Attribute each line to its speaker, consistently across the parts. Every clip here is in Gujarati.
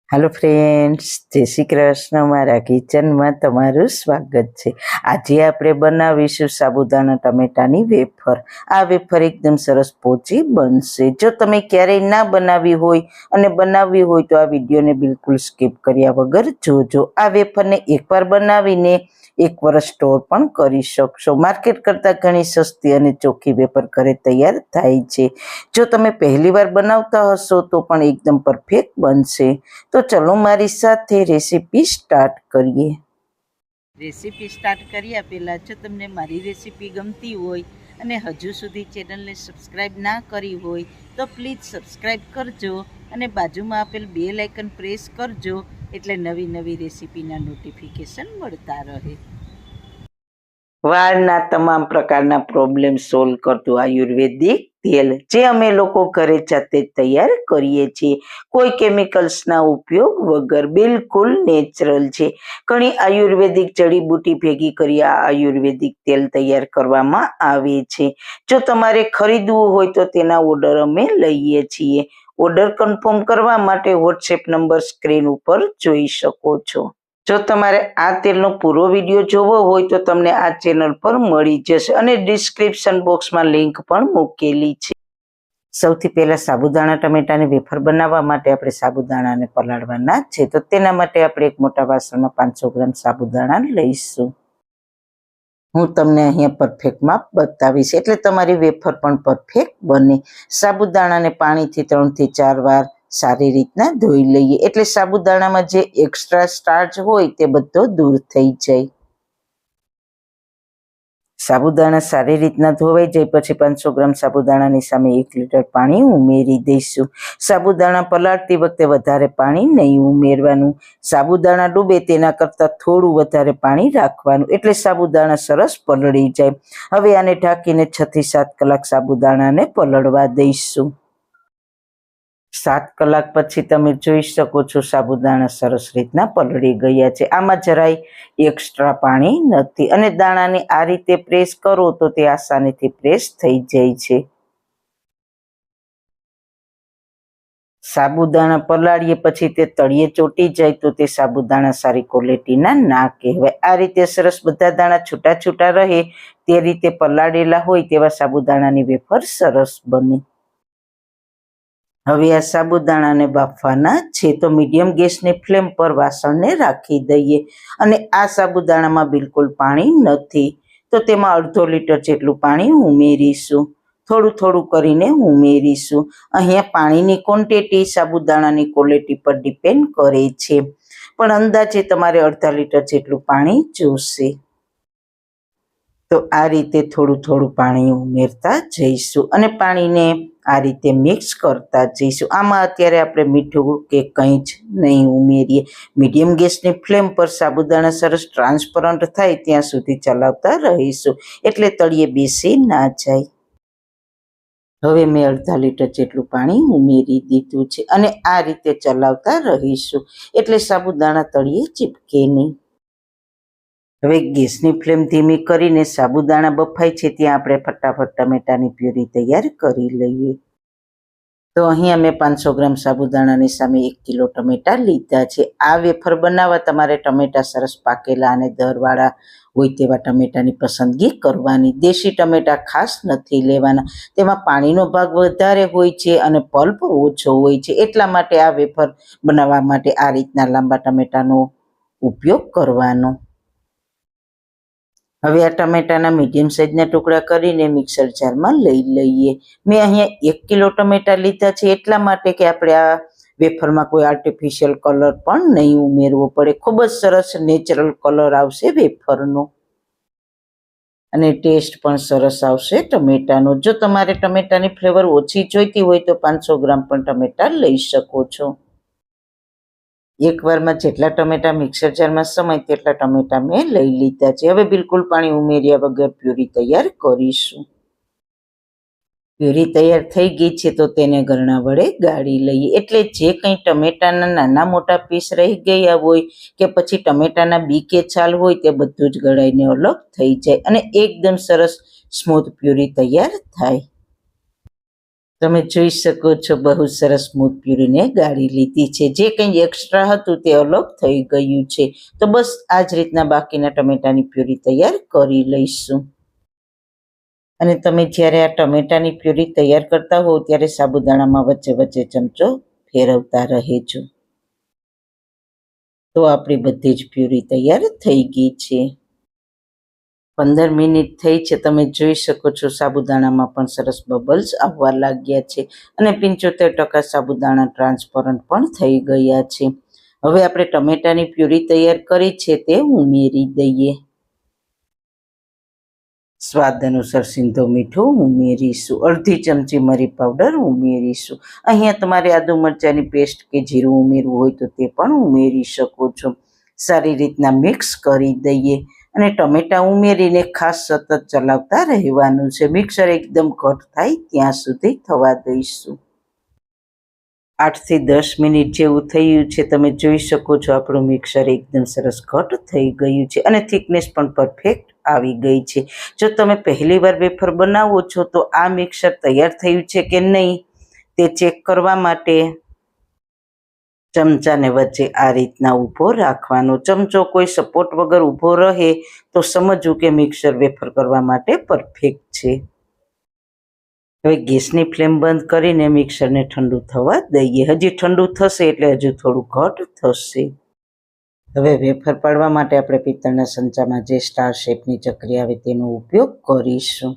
Speaker 1: हेलो फ्रेंड्स, जय श्री कृष्ण। मारा किचन में तमारुं स्वागत है। आज आपणे बनावीशुं साबुदाणा टमेटानी वेफर। आ वेफर एकदम सरस पोची बनशे। जो तमे क्यारेय ना बनावी होय अने बनावी होय तो आ विडियोने बिल्कुल स्कीप कर्या वगर जोजो। आ वेफरने एकवार बनावीने एक वर्ष स्टोर पण करी शकशो। मार्केट करता घणी सस्ती अने चोखी वेफर घरे तैयार थाय छे। जो तमे पहली वार बनावता हशो तो पण एकदम परफेक्ट बनशे। तो चलो मारी साथे रेसिपी स्टार्ट करिए। रेसिपी स्टार्ट कर्या पहेला जो तमने मारी रेसिपी गमती होय अने हजू सुधी चेनलने सब्सक्राइब ना करी होय तो प्लीज सब्सक्राइब करजो अने बाजुमां आपेल बेल आइकन प्रेस करजो एटले नवी नवी रेसिपीना नोटिफिकेशन मळता रहे। वाळना तमाम प्रकारना प्रॉब्लम सोल्व करतुं आयुर्वेदिक तेल जे अमे लोको घरे जाते तैयार करीए छीए। कोई केमिकल्सना उपयोग वगर बिल्कुल नेचरल छे। घणी आयुर्वेदिक जड़ीबूटी भेगी करी आ आयुर्वेदिक तेल तैयार करवामां आवे छे। जो तमारे खरीदवुं होय तो तेना ऑर्डर अमे लईए छीए। ऑर्डर कन्फर्म करवा माटे व्हाट्सएप नंबर स्क्रीन उपर जोई शको छो। जो तमारे आ तेलनो पूरो विडियो जोवो होय तो तमने आ चेनल पर मळी जशे अने डिस्क्रिप्शन बॉक्स में लिंक पण मूकेली छे। सौथी पहेला साबुदाणा टमेटानी वेफर बनाववा माटे आपणे साबुदाणाने पलाळवाना छे। तो तेना माटे आपणे एक मोटा वासणमां 500 ग्राम साबुदाणा लईशुं। हूँ तमने अहींया परफेक्ट माप बतावीश एटले तमारी वेफर पण परफेक्ट बने। साबुदाणाने पाणीथी 3 થી 4 વાર सारी रीतना धोई लईए एटले साबुदाणामां जे एक्स्ट्रा स्टार्च होय ते बधो दूर थई जाय। साबुदाणा सारी रीतना धोवाई जाय पछी 500 ग्राम साबुदाणानी सामे 1 लीटर पाणी उमेरी दईशुं। साबुदाणा पलाळती वखते वधारे पाणी नहीं उमेरवानुं। साबुदाणा डूबे तेना करता थोड़ुं वधारे पाणी राखवानुं एटले साबुदाणा सरस पलળી जाय। हवे आने ढांकीने 6 થી 7 કલાક साबुदाणाने पलળવા दईशुं। 7 કલાક પછી તમે જોઈ શકો છો સાબુદાણા સરસ રીતના પલળી ગયા છે। આમાં જરાય એક્સ્ટ્રા પાણી નથી અને દાણાને આ રીતે પ્રેસ કરો તો તે આસાનીથી પ્રેસ થઈ જાય છે। સાબુદાણા પલાળીએ પછી તે તળિયે ચોટી જાય તો તે સાબુદાણા સારી ક્વોલિટીના ના કહેવાય। આ રીતે સરસ બધા દાણા છૂટા છૂટા રહે તે રીતે પલાળેલા હોય તેવા સાબુદાણાની વેફર સરસ બને। હવે આ સાબુદાણાને બાફવાના છે તો મીડિયમ ગેસની ફ્લેમ પર વાસણને રાખી દઈએ અને આ સાબુદાણામાં બિલકુલ પાણી નથી તો તેમાં 1/2 લીટર જેટલું પાણી ઉમેરીશું। થોડું થોડું કરીને ઉમેરીશું। અહીંયા પાણીની ક્વોન્ટિટી સાબુદાણાની ક્વોલિટી પર ડિપેન્ડ કરે છે પણ અંદાજે તમારે 1/2 લીટર જેટલું પાણી જોશે। तो आ रीते थोड़ू थोड़ू पाणी उमेरता जईशुं अने पाणीने आ रीते मिक्स करता जईशुं। आमां अत्यारे आपणे मीठुं के कंई ज नहीं उमेरीए। मीडियम गैसनी फ्लेम पर साबुदाणा सरस ट्रांसपरंट थाय त्यां सुधी चलावता रहीशुं एटले तळिये बेसी ना जाय। हवे मैं 1/2 લીટર जेटલું पाणी उमेरी दीधुं छे अने आ रीते चलावता रहीशुं एटले साबुदाणा तळिये चीपके नहीं। हवे गैसनी फ्लेम धीमी करीने साबुदाणा बफाय छे त्यां आपणे फटाफट टमेटानी प्यूरी तैयार करी लईए। तो अहींया मैं 500 ग्राम साबुदाणानी सामे 1 किलो टमेटा लीधा छे। आ वेफर बनाववा तमारे टमेटा सरस पाकेला अने दरवाळा होय तेवा टमेटानी पसंदगी करवानी। देशी टमेटा खास नथी लेवाना, तेमां पाणीनो भाग वधारे होय छे अने पल्प ओछो होय छे એટલા માટે આ વેફર બનાવવા માટે આ રીતના લાંબા ટમેટાનો ઉપયોગ કરવાનો। હવે આ ટમેટાના મીડિયમ સાઇઝના ટુકડા કરીને મિક્સર જારમાં લઈ લઈએ। મેં અહીંયા 1 કિલો ટમેટા લીધા છે એટલા માટે કે આપણે આ વેફરમાં કોઈ આર્ટિફિશિયલ કલર પણ નહીં ઉમેરવો પડે। ખૂબ જ સરસ નેચરલ કલર આવશે વેફરનો અને ટેસ્ટ પણ સરસ આવશે ટમેટાનો। જો તમારે ટમેટાની ફ્લેવર ઓછી જોઈતી હોય તો 500 ગ્રામ પણ ટમેટા લઈ શકો છો। एक वार में जेटला टमेटा मिक्सर जार में समय तेटला टमेटा में लई लीधा छे। हवे बिल्कुल पाणी उमेर्या वगर प्यूरी तैयार करीशुं। પ્યુરી તૈયાર થઈ ગઈ છે તો તેને ગરણા વડે ગાળી લઈએ. એટલે જે કંઈ ટમેટાના નાના મોટા પીસ રહી ગયા હોય કે પછી ટમેટાના બી કે છાલ હોય તે બધું જ ગળાઈને અલગ થઈ જાય અને એકદમ સરસ સ્મૂથ પ્યુરી તૈયાર થાય. તમે જોઈ શકો છો બહુ સરસ સ્મૂથ પ્યુરીને ગાળી લીધી છે. જે કંઈ એક્સ્ટ્રા હતું તે અલગ થઈ ગયું છે. તો બસ આ જ રીતના બાકીના ટમેટાની પ્યુરી તૈયાર કરી લઈશું. અને તમે જ્યારે આ ટમેટાની પ્યુરી તૈયાર કરતા હો ત્યારે સાબુદાણામાં વચ્ચે વચ્ચે ચમચો ફેરવતા રહેજો. તો આપણી બધી જ પ્યુરી તૈયાર થઈ ગઈ છે. 15 મિનિટ થઈ છે. તમે જોઈ શકો છો સાબુદાણામાં પણ સરસ બબલ્સ આવવા લાગ્યા છે અને 75% સાબુદાણા ટ્રાન્સપરન્ટ પણ થઈ ગયા છે. હવે આપણે ટમેટાની પ્યુરી તૈયાર કરી છે તે ઉમેરી દઈએ. સ્વાદ અનુસાર સિંધો મીઠું ઉમેરીશું. અડધી ચમચી મરી પાવડર ઉમેરીશું. અહીંયા તમારે આદુ મરચાંની પેસ્ટ કે જીરું ઉમેરવું હોય તો તે પણ ઉમેરી શકો છો. સારી રીતના મિક્સ કરી દઈએ અને ટમેટાં ઉમેરીને ખાસ સતત ચલાવતા રહેવાનું છે. મિક્સર એકદમ ઘટ થાય ત્યાં સુધી થવા દઈશું. 8 થી 10 મિનિટ જેવું થયું છે. તમે જોઈ શકો છો આપણું મિક્સર એકદમ સરસ ઘટ થઈ ગયું છે અને થિકનેસ પણ પરફેક્ટ આવી ગઈ છે. જો તમે પહેલી વાર વેફર બનાવો છો તો આ મિક્સર તૈયાર થયું છે કે નહીં તે ચેક કરવા માટે ચમચાને વચ્ચે આ રીતના ઊભો રાખવાનો. ચમચો કોઈ સપોર્ટ વગર ઊભો રહે તો સમજવું કે મિક્સર વેફર કરવા માટે પરફેક્ટ છે. હવે ગેસની ફ્લેમ બંધ કરીને મિક્સરને ઠંડુ થવા દઈએ. હજી ઠંડુ થશે એટલે હજુ થોડું ઘટ થશે. હવે વેફર પાડવા માટે આપણે પિત્તળના સંચામાં જે સ્ટાર શેપની ચકરી આવે તેનો ઉપયોગ કરીશું.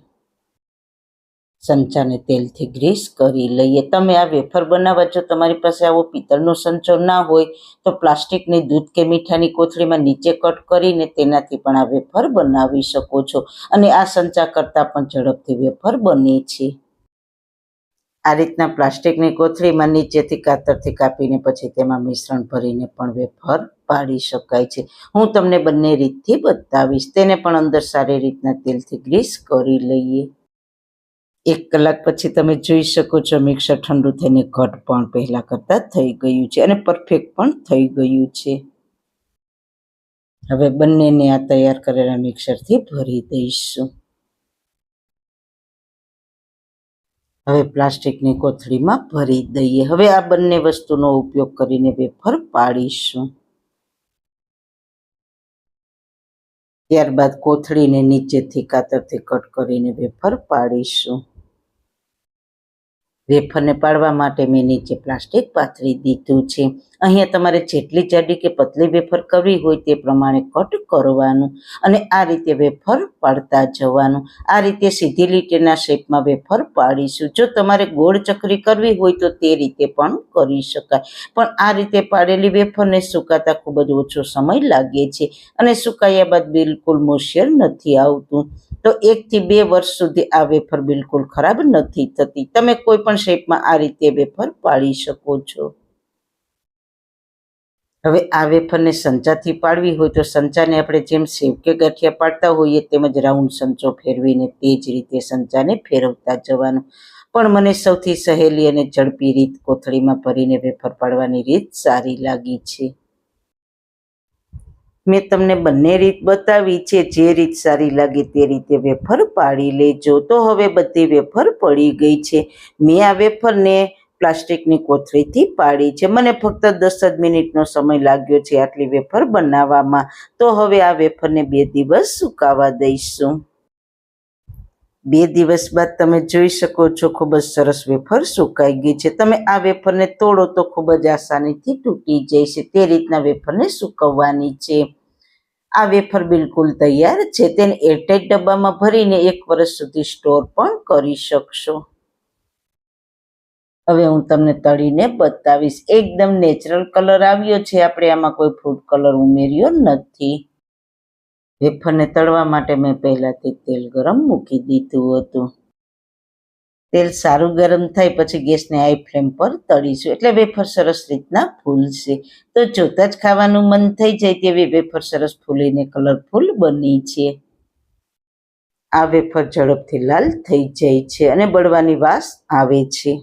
Speaker 1: સંચાને તેલથી ગ્રીસ કરી લઈએ. તમે આ વેફર બનાવવા જો તમારી પાસે આવો પિત્તળનો સંચો ના હોય તો પ્લાસ્ટિકની દૂધ કે મીઠાની કોથળીમાં નીચે કટ કરીને તેનાથી પણ આ વેફર બનાવી શકો છો અને આ સંચા કરતાં પણ ઝડપથી વેફર બને છે. આ રીતના પ્લાસ્ટિકની કોથળીમાં નીચેથી કાતરથી કાપીને પછી તેમાં મિશ્રણ ભરીને પણ વેફર પાડી શકાય છે. હું તમને બંને રીતથી બતાવીશ. તેને પણ અંદર સારી રીતના તેલથી ગ્રીસ કરી લઈએ. 1 કલાક પછી તમે જોઈ શકો છો મિક્સર ઠંડુ થઈને ઘટ પણ પહેલાં કરતાં થઈ ગયું છે અને પરફેક્ટ પણ થઈ ગયું છે. હવે બંનેને આ તૈયાર કરેલા મિક્સરથી ભરી દઈશું. હવે પ્લાસ્ટિકની કોથળીમાં ભરી દઈએ. હવે આ બંને વસ્તુનો ઉપયોગ કરીને વેફર પાડીશું. ત્યારબાદ કોથળીને નીચેથી કાતરથી કટ કરીને વેફર પાડીશું. વેફરને પાડવા માટે મેં નીચે પ્લાસ્ટિક પાથરી દીધું છે. અહીંયા તમારે જેટલી જાડી કે પતલી વેફર કરવી હોય તે પ્રમાણે કટ કરવાનું અને આ રીતે વેફર પાડતા જવાનું. આ રીતે સીધી લીટીના શેપમાં વેફર પાડીશું. જો તમારે ગોળ ચકરી કરવી હોય તો તે રીતે પણ કરી શકાય, પણ આ રીતે પાડેલી વેફરને સુકાતા ખૂબ જ ઓછો સમય લાગે છે અને સુકાયા બાદ બિલકુલ મોઇશ્ચર નથી આવતું. તો 1 થી 2 વર્ષ સુધી આ વેફર બિલકુલ ખરાબ નથી થતી. તમે કોઈ પણ શેપમાં આ રીતે વેફર પાડી શકો છો. હવે આ વેફરને સંચાથી પાડવી હોય તો સંચાને આપણે જેમ સેવ કે ગાંઠિયા પાડતા હોઈએ તેમજ રાઉન્ડ સંચો ફેરવીને તે જ રીતે સંચાને ફેરવતા જવાનું. પણ મને સૌથી સહેલી અને ઝડપી રીત કોથળીમાં ભરીને વેફર પાડવાની રીત સારી લાગી છે. મેં તમને બંને રીત બતાવી છે. જે રીત સારી લાગે તે રીતે વેફર પાડી લેજો. તો હવે બધી વેફર પડી ગઈ છે. મેં આ વેફરને પ્લાસ્ટિકની કોથળીથી પાડી છે. મને ફક્ત 10 જ મિનિટનો સમય લાગ્યો છે આટલી વેફર બનાવવામાં. તો હવે આ વેફરને 2 દિવસ સુકાવા દઈશું. 2 દિવસ બાદ તમે જોઈ શકો છો ખૂબ જ સરસ વેફર સુકાઈ ગઈ છે. તમે આ વેફરને તોડો તો ખૂબ જ આસાનીથી તૂટી જાય છે. તે રીતના વેફરને સુકવવાની છે. આ વેફર બિલકુલ તૈયાર છે. તેને એરટાઇટ ડબ્બામાં ભરીને 1 વર્ષ સુધી સ્ટોર પણ કરી શકશો. હવે હું તમને તળીને બતાવીશ. એકદમ નેચરલ કલર આવ્યો છે. આપણે આમાં કોઈ ફૂડ કલર ઉમેર્યો નથી. વેફરને તળવા માટે મેં પહેલાથી તેલ ગરમ મૂકી દીધું હતું. તેલ સારું ગરમ થાય પછી ગેસને હાઈ ફ્લેમ પર તળીશું એટલે વેફર સરસ રીતના ફૂલશે. તો જોતાં જ ખાવાનું મન થઈ જાય તેવી વેફર સરસ ફૂલીને કલરફુલ બની છે. આ વેફર ઝડપથી લાલ થઈ જાય છે અને બળવાની વાસ આવે છે.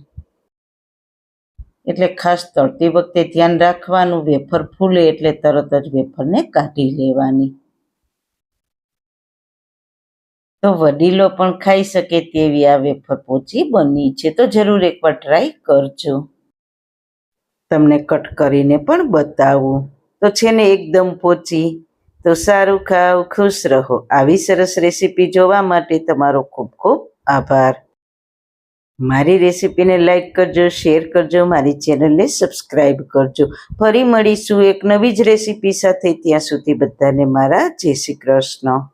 Speaker 1: એટલે ખાસ તળતી વખતે ધ્યાન રાખવાનું, વેફર ફૂલે એટલે તરત જ વેફરને કાઢી લેવાની. તો વડીલો પણ ખાઈ શકે તેવી આ વેફર પોચી બની છે. તો જરૂર એકવાર ટ્રાય કરજો. તમને કટ કરીને પણ બતાવું. તો છે ને એકદમ પોચી. તો સારું ખાઓ, ખુશ રહો. આવી સરસ રેસીપી જોવા માટે તમારો ખૂબ ખૂબ આભાર. મારી રેસીપીને લાઈક કરજો, શેર કરજો, મારી ચેનલને સબસ્ક્રાઈબ કરજો. ફરી મળીશું એક નવી જ રેસીપી સાથે. ત્યાં સુધી બધાને મારા જય શ્રી કૃષ્ણ.